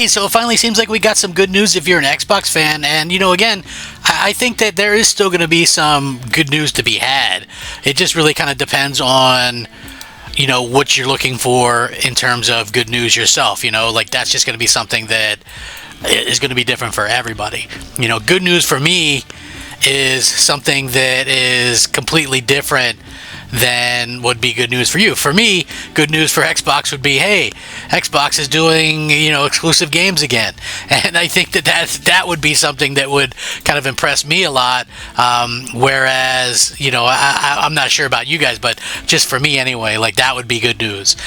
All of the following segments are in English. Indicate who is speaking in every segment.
Speaker 1: Hey, so it finally seems like we got some good news if you're an Xbox fan. And, again, I think that there is still going to be some good news to be had. It just really kind of depends on, what you're looking for in terms of good news yourself. Like that's just going to be something that is going to be different for everybody. Good news for me is something that is completely different than would be good news for you. For me, good news for Xbox would be, hey, Xbox is doing, exclusive games again. And I think that would be something that would kind of impress me a lot. Whereas, I'm not sure about you guys, but just for me anyway, like that would be good news.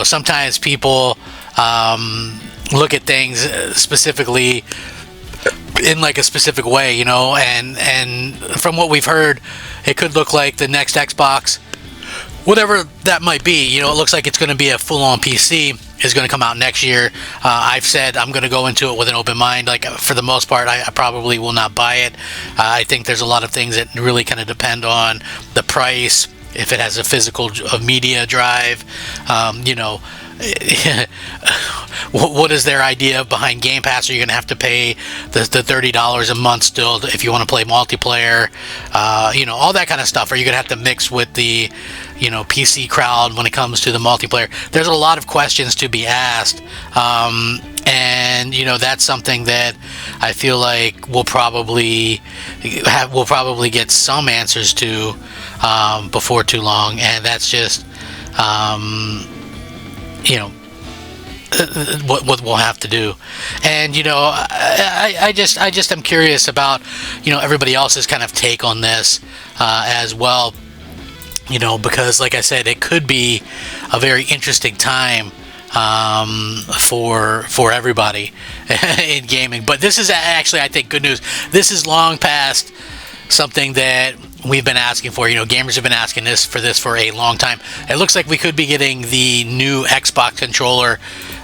Speaker 1: Sometimes people look at things specifically in like a specific way, and from what we've heard, it could look like the next Xbox, whatever that might be. It looks like it's going to be a full-on PC, is going to come out next year. I've said I'm going to go into it with an open mind. Like for the most part, I probably will not buy it. I think there's a lot of things that really kind of depend on the price, if it has a physical media drive, what is their idea behind Game Pass? Are you going to have to pay the $30 a month still if you want to play multiplayer? All that kind of stuff. Are you going to have to mix with the, PC crowd when it comes to the multiplayer? There's a lot of questions to be asked. And that's something that I feel like we'll probably get some answers to before too long, and that's just what we'll have to do. And I just am curious about everybody else's kind of take on this as well, because like I said, it could be a very interesting time for everybody in gaming. But this is actually, I think, good news. This is long past something that we've been asking for. Gamers have been asking this for a long time. It looks like we could be getting the new Xbox controller,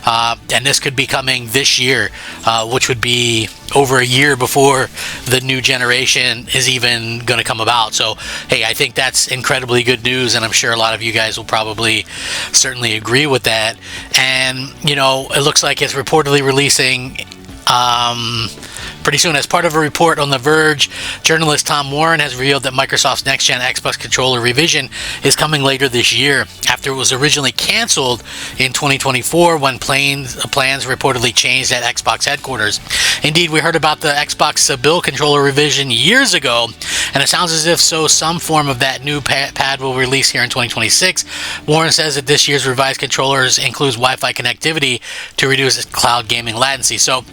Speaker 1: and this could be coming this year, which would be over a year before the new generation is even going to come about. So, hey, I think that's incredibly good news, and I'm sure a lot of you guys will probably certainly agree with that. And, it looks like it's reportedly releasing pretty soon. As part of a report on The Verge, journalist Tom Warren has revealed that Microsoft's next-gen Xbox controller revision is coming later this year, after it was originally canceled in 2024 when plans reportedly changed at Xbox headquarters. Indeed, we heard about the Xbox Seville controller revision years ago, and it sounds as if some form of that new pad will release here in 2026. Warren says that this year's revised controllers includes Wi-Fi connectivity to reduce cloud gaming latency. So,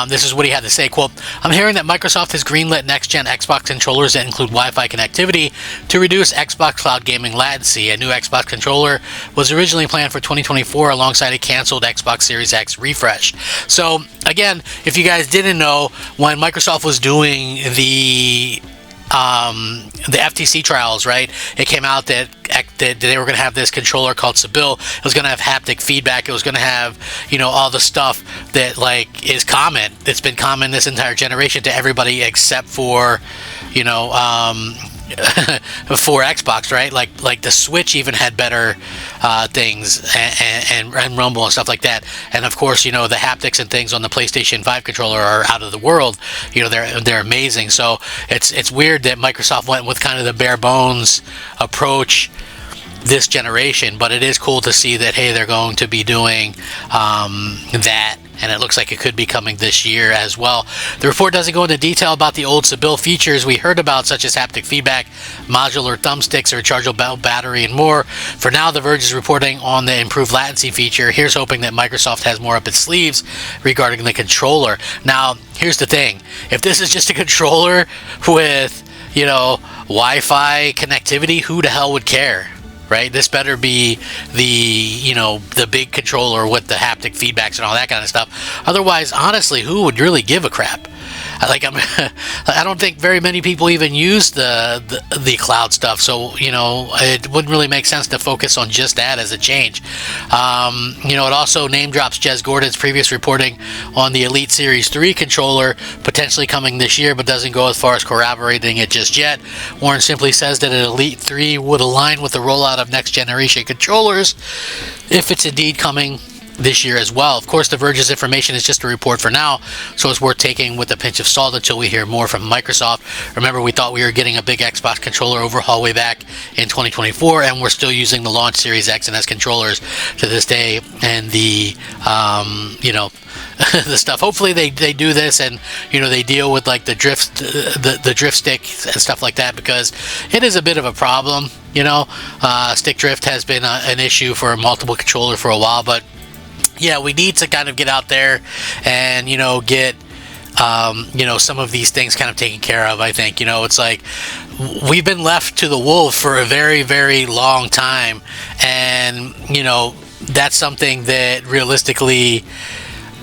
Speaker 1: this is what he had to say. Quote, I'm hearing that Microsoft has greenlit next-gen Xbox controllers that include Wi-Fi connectivity to reduce Xbox cloud gaming latency. A new Xbox controller was originally planned for 2024 alongside a canceled Xbox Series X refresh. So, again, if you guys didn't know, when Microsoft was doing the FTC trials, right? It came out that they were going to have this controller called Seville. It was going to have haptic feedback. It was going to have, all the stuff that is common. It's been common this entire generation to everybody except for, for Xbox, right? Like the Switch even had better things and Rumble and stuff like that. And of course, the haptics and things on the PlayStation 5 controller are out of the world. They're amazing. So it's weird that Microsoft went with kind of the bare bones approach this generation, but it is cool to see that, hey, they're going to be doing that, and it looks like it could be coming this year as well. The report doesn't go into detail about the old Seville features we heard about, such as haptic feedback, modular thumbsticks, or rechargeable battery, and more. For now, The Verge is reporting on the improved latency feature. Here's hoping that Microsoft has more up its sleeves regarding the controller. Now, here's the thing. If this is just a controller with, Wi-Fi connectivity, who the hell would care? Right? This better be the big controller with the haptic feedbacks and all that kind of stuff. Otherwise, honestly, who would really give a crap? I don't think very many people even use the cloud stuff, so it wouldn't really make sense to focus on just that as a change. It also name drops Jez Gordon's previous reporting on the Elite Series 3 controller potentially coming this year, but doesn't go as far as corroborating it just yet. Warren simply says that an Elite 3 would align with the rollout of next generation controllers if it's indeed coming this year as well. Of course, The Verge's information is just a report for now, so it's worth taking with a pinch of salt until we hear more from Microsoft. Remember, we thought we were getting a big Xbox controller overhaul way back in 2024, and we're still using the launch Series X and S controllers to this day, and the the stuff. Hopefully they do this, and they deal with like the drift stick and stuff like that, because it is a bit of a problem. Stick drift has been an issue for multiple controller for a while, but yeah, we need to kind of get out there and get some of these things kind of taken care of. I think it's like we've been left to the wolves for a very, very long time, and that's something that realistically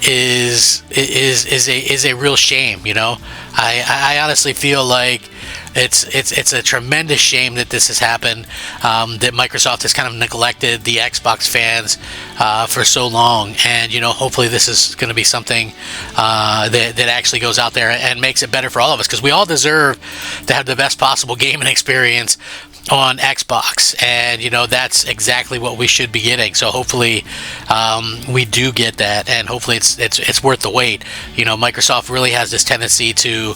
Speaker 1: is a real shame. I honestly feel like it's a tremendous shame that this has happened, that Microsoft has kind of neglected the Xbox fans for so long, and hopefully this is going to be something that actually goes out there and makes it better for all of us, because we all deserve to have the best possible gaming experience on Xbox, and that's exactly what we should be getting. So hopefully we do get that, and hopefully it's worth the wait. Microsoft really has this tendency to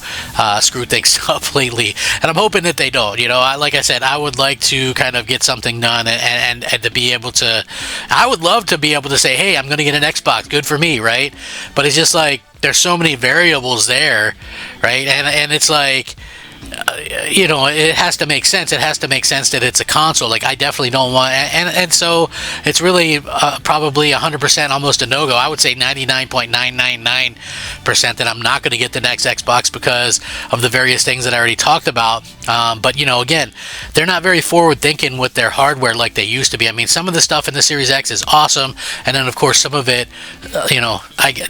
Speaker 1: screw things up lately, and I'm hoping that they don't. Like I said, I would like to kind of get something done, and to be able to, I would love to be able to say, hey, I'm going to get an Xbox, good for me, right? But it's just like there's so many variables there, right? And it's like, it has to make sense. It has to make sense that it's a console. Like, I definitely don't want, and so it's really probably 100% almost a no-go. I would say 99.999% that I'm not going to get the next Xbox because of the various things that I already talked about. But again, they're not very forward thinking with their hardware like they used to be. I mean, some of the stuff in the Series X is awesome, and then of course some of it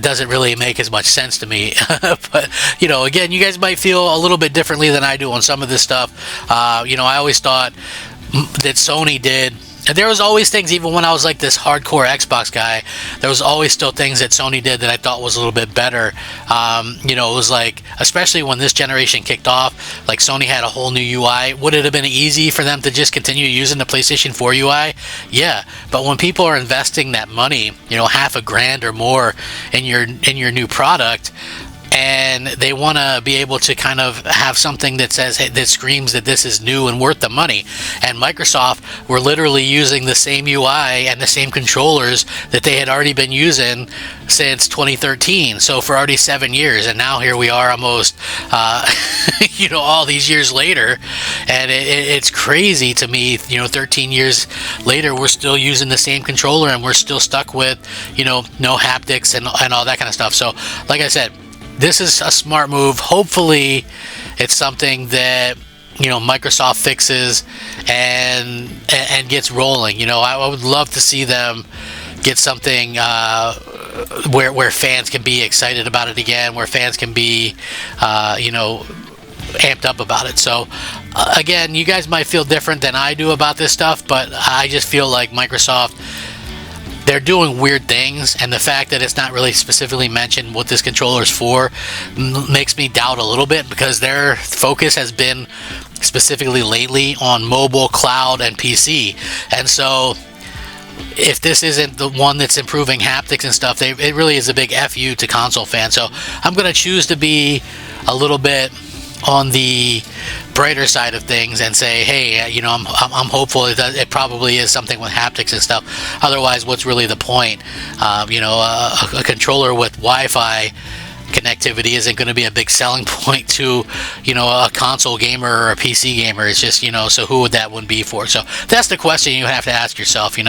Speaker 1: doesn't really make as much sense to me. But again, you guys might feel a little bit differently than I do on some of this stuff. I always thought that Sony did, and there was always things, even when I was like this hardcore Xbox guy, there was always still things that Sony did that I thought was a little bit better. It was like, especially when this generation kicked off, like Sony had a whole new UI. Would it have been easy for them to just continue using the PlayStation 4 UI? Yeah, but when people are investing that money, $5,000 or more in your new product, and they want to be able to kind of have something that says, hey, that screams that this is new and worth the money. And Microsoft were literally using the same UI and the same controllers that they had already been using since 2013. So for already 7 years, and now here we are almost, all these years later, and it's crazy to me. 13 years later, we're still using the same controller, and we're still stuck with, no haptics and all that kind of stuff. So, like I said, this is a smart move. Hopefully it's something that Microsoft fixes and gets rolling. I would love to see them get something where fans can be excited about it again, where fans can be amped up about it. So again, you guys might feel different than I do about this stuff, but I just feel like Microsoft, they're doing weird things, and the fact that it's not really specifically mentioned what this controller is for makes me doubt a little bit, because their focus has been specifically lately on mobile, cloud, and PC. And so if this isn't the one that's improving haptics and stuff, it really is a big FU to console fans. So I'm going to choose to be a little bit on the brighter side of things and say, hey, I'm hopeful that it probably is something with haptics and stuff. Otherwise, what's really the point? A controller with Wi-Fi connectivity isn't going to be a big selling point to a console gamer or a PC gamer. It's just so who would that one be for? So that's the question you have to ask yourself. Like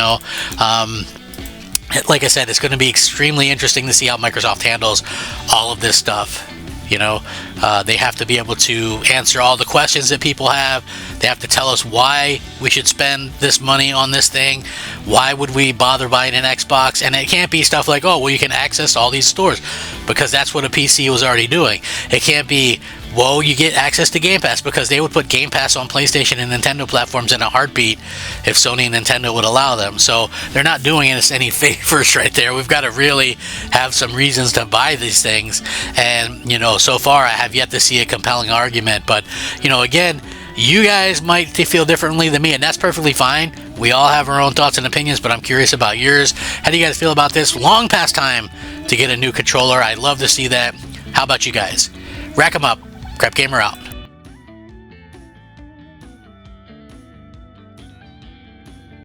Speaker 1: I said, it's going to be extremely interesting to see how Microsoft handles all of this stuff. They have to be able to answer all the questions that people have. They have to tell us why we should spend this money on this thing. Why would we bother buying an Xbox? And it can't be stuff like, oh, well, you can access all these stores, because that's what a PC was already doing. It can't be, well, you get access to Game Pass, because they would put Game Pass on PlayStation and Nintendo platforms in a heartbeat if Sony and Nintendo would allow them. So they're not doing us any favors right there. We've got to really have some reasons to buy these things. And, so far I have yet to see a compelling argument. But, again, You guys might feel differently than me, and that's perfectly fine. We all have our own thoughts and opinions, but I'm curious about yours. How do you guys feel about this? Long past time to get a new controller. I'd love to see that. How about you guys? Rack 'em up. Crap Gamer out.